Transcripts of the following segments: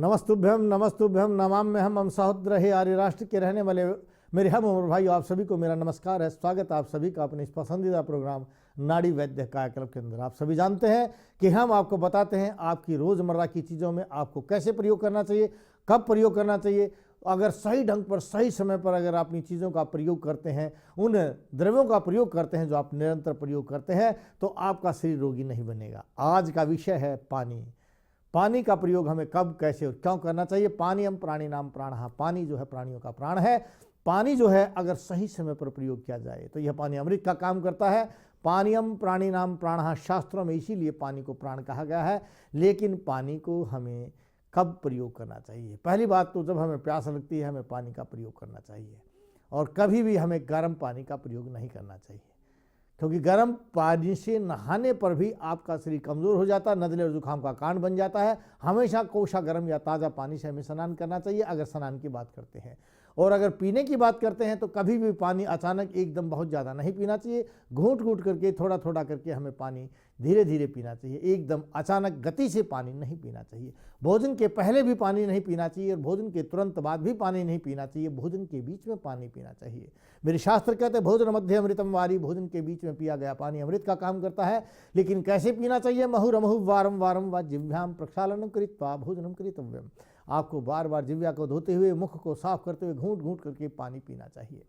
नमस्तुभ्यम नमाम्यहम् हम सहोदर हे आर्य राष्ट्र के रहने वाले मेरे हम उम्र भाइयों, आप सभी को मेरा नमस्कार है। स्वागत है आप सभी का अपने इस पसंदीदा प्रोग्राम नाड़ी वैद्य कायाकल्प के अंदर। आप सभी जानते हैं कि हम आपको बताते हैं आपकी रोज़मर्रा की चीज़ों में आपको कैसे प्रयोग करना चाहिए, कब प्रयोग करना चाहिए। अगर सही ढंग पर सही समय पर अगर आप इन चीज़ों का प्रयोग करते हैं, उन द्रव्यों का प्रयोग करते हैं जो आप निरंतर प्रयोग करते हैं, तो आपका शरीर रोगी नहीं बनेगा। आज का विषय है पानी। पानी का प्रयोग हमें कब, कैसे और क्यों करना चाहिए। पानी हम प्राणी नाम प्राणः, पानी जो है प्राणियों का प्राण है। पानी जो है अगर सही समय पर प्रयोग किया जाए तो यह पानी अमृत का काम करता है। पानीयम प्राणी नाम प्राणः, शास्त्रों में इसीलिए पानी को प्राण कहा गया है। लेकिन पानी को हमें कब प्रयोग करना चाहिए? पहली बात तो जब हमें प्यास लगती है हमें पानी का प्रयोग करना चाहिए, और कभी भी हमें गर्म पानी का प्रयोग नहीं करना चाहिए, क्योंकि गर्म पानी से नहाने पर भी आपका शरीर कमज़ोर हो जाता है, नज़ले और जुकाम का कारण बन जाता है। हमेशा कोसा गर्म या ताज़ा पानी से हमें स्नान करना चाहिए अगर स्नान की बात करते हैं। और अगर पीने की बात करते हैं तो कभी भी पानी अचानक एकदम बहुत ज़्यादा नहीं पीना चाहिए। घूंट घूंट करके, थोड़ा थोड़ा करके हमें पानी धीरे धीरे पीना चाहिए। एकदम अचानक गति से पानी नहीं पीना चाहिए। भोजन के पहले भी पानी नहीं पीना चाहिए और भोजन के तुरंत बाद भी पानी नहीं पीना चाहिए। भोजन के बीच में पानी पीना चाहिए। मेरे शास्त्र कहते हैं भोजन मध्य अमृतम वारी, भोजन के बीच में पिया गया पानी अमृत का काम करता है। लेकिन कैसे पीना चाहिए? मुहुरमुहु वारम वारम व जिह्वाम प्रक्षालनम कृत्वा भोजनम कृतव्यम। आपको बार बार जिह्वा को धोते हुए, मुख को साफ करते हुए घूंट घूंट करके पानी पीना चाहिए।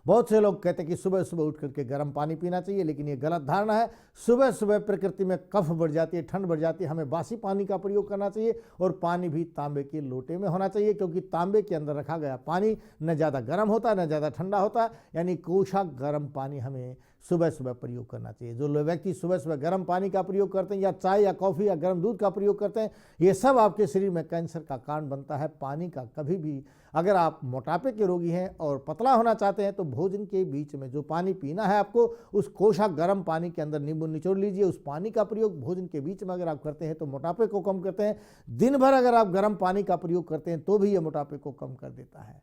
बहुत से लोग कहते हैं कि सुबह सुबह उठ करके गर्म पानी पीना चाहिए, लेकिन ये गलत धारणा है। सुबह सुबह प्रकृति में कफ बढ़ जाती है, ठंड बढ़ जाती है। हमें बासी पानी का प्रयोग करना चाहिए और पानी भी तांबे के लोटे में होना चाहिए, क्योंकि तांबे के अंदर रखा गया पानी न ज़्यादा गर्म होता है न ज़्यादा ठंडा होता है। यानी कोसा गर्म पानी हमें सुबह सुबह प्रयोग करना चाहिए। जो लोग व्यक्ति सुबह सुबह गर्म पानी का प्रयोग करते हैं या चाय या कॉफ़ी या गर्म दूध का प्रयोग करते हैं, ये सब आपके शरीर में कैंसर का कारण बनता है। पानी का कभी भी, अगर आप मोटापे के रोगी हैं और पतला होना चाहते हैं, तो भोजन के बीच में जो पानी पीना है आपको, उस कोसा गर्म पानी के अंदर नींबू निचोड़ लीजिए। उस पानी का प्रयोग भोजन के बीच में अगर आप करते हैं तो मोटापे को कम करते हैं। दिन भर अगर आप गर्म पानी का प्रयोग करते हैं तो भी ये मोटापे को कम कर देता है।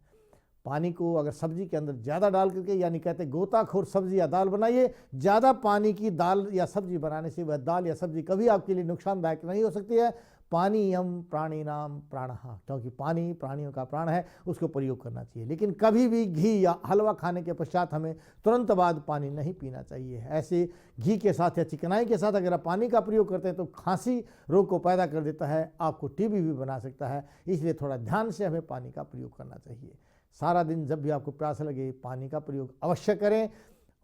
पानी को अगर सब्जी के अंदर ज़्यादा डाल करके, यानी कहते हैं गोताखोर सब्जी या दाल बनाइए। ज़्यादा पानी की दाल या सब्जी बनाने से वह दाल या सब्जी कभी आपके लिए नुकसानदायक नहीं हो सकती है। पानीयम प्राणी नाम प्राणः, क्योंकि पानी प्राणियों का प्राण है, उसको प्रयोग करना चाहिए। लेकिन कभी भी घी या हलवा खाने के पश्चात हमें तुरंत बाद पानी नहीं पीना चाहिए। ऐसे घी के साथ या चिकनाई के साथ अगर आप पानी का प्रयोग करते हैं तो खांसी रोग को पैदा कर देता है, आपको टीबी भी बना सकता है। इसलिए थोड़ा ध्यान से हमें पानी का प्रयोग करना चाहिए। सारा दिन जब भी आपको प्यास लगे पानी का प्रयोग अवश्य करें,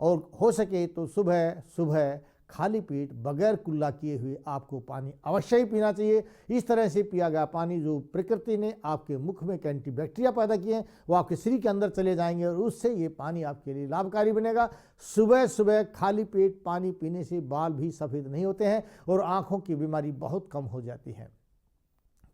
और हो सके तो सुबह सुबह खाली पेट बगैर कुल्ला किए हुए आपको पानी अवश्य ही पीना चाहिए। इस तरह से पिया गया पानी जो प्रकृति ने आपके मुख में एंटीबैक्टीरिया पैदा किए हैं, वो आपके शरीर के अंदर चले जाएंगे और उससे ये पानी आपके लिए लाभकारी बनेगा। सुबह सुबह खाली पेट पानी पीने से बाल भी सफ़ेद नहीं होते हैं और आँखों की बीमारी बहुत कम हो जाती है।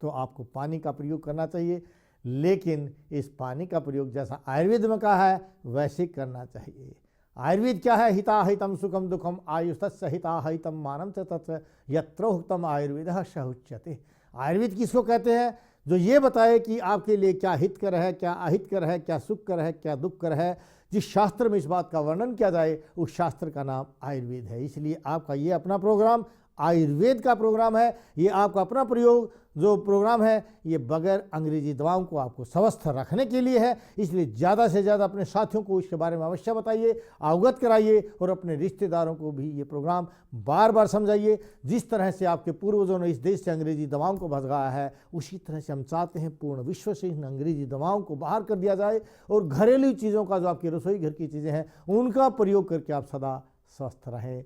तो आपको पानी का प्रयोग करना चाहिए, लेकिन इस पानी का प्रयोग जैसा आयुर्वेद में कहा है वैसे करना चाहिए। आयुर्वेद क्या है? हिताहितम सुखम दुखम आयुस्तस्य हिताहितम मानम च तत्र यत्रोक्तम आयुर्वेदः स उच्यते। आयुर्वेद किसको कहते हैं? जो ये बताए कि आपके लिए क्या हितकर है, क्या अहितकर है, क्या सुखकर है, क्या दुखकर है। जिस शास्त्र में इस बात का वर्णन किया जाए उस शास्त्र का नाम आयुर्वेद है। इसलिए आपका ये अपना प्रोग्राम आयुर्वेद का प्रोग्राम है। ये आपका अपना प्रयोग जो प्रोग्राम है ये बगैर अंग्रेजी दवाओं को आपको स्वस्थ रखने के लिए है। इसलिए ज़्यादा से ज़्यादा अपने साथियों को इसके बारे में अवश्य बताइए, अवगत कराइए और अपने रिश्तेदारों को भी ये प्रोग्राम बार बार समझाइए। जिस तरह से आपके पूर्वजों ने इस देश से अंग्रेजी दवाओं को भगाया है, उसी तरह से हम चाहते हैं पूर्ण विश्व से इन अंग्रेजी दवाओं को बाहर कर दिया जाए और घरेलू चीज़ों का, जो आपकी रसोई घर की चीज़ें हैं, उनका प्रयोग करके आप सदा स्वस्थ रहें।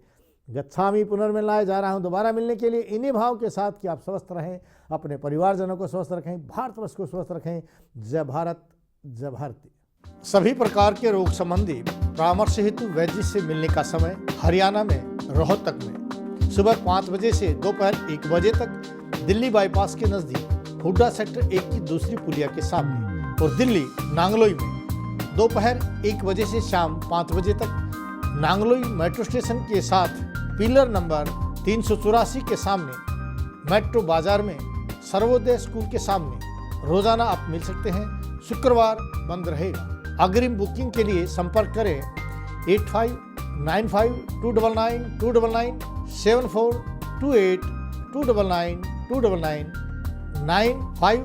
गच्छामि पुनर्मिलनाय जा रहा हूँ दोबारा मिलने के लिए, इन्हीं भाव के साथ कि आप स्वस्थ रहें, अपने परिवारजनों को स्वस्थ रखें, भारतवर्ष को स्वस्थ रखें। जय भारत, जय भारती। सभी प्रकार के रोग संबंधी परामर्श हेतु वैद्य से मिलने का समय हरियाणा में रोहतक में सुबह 5 बजे से दोपहर 1 बजे तक, दिल्ली बाईपास के नज़दीक हुड्डा सेक्टर 1 की दूसरी पुलिया के सामने, और दिल्ली नांगलोई में दोपहर 1 बजे से शाम 5 बजे तक। नांगलोई मेट्रो स्टेशन के साथ पिलर नंबर 384 के सामने, मेट्रो बाजार में सर्वोदय स्कूल के सामने रोजाना आप मिल सकते हैं। शुक्रवार बंद रहेगा। अग्रिम बुकिंग के लिए संपर्क करें 8595299299 7428299299 95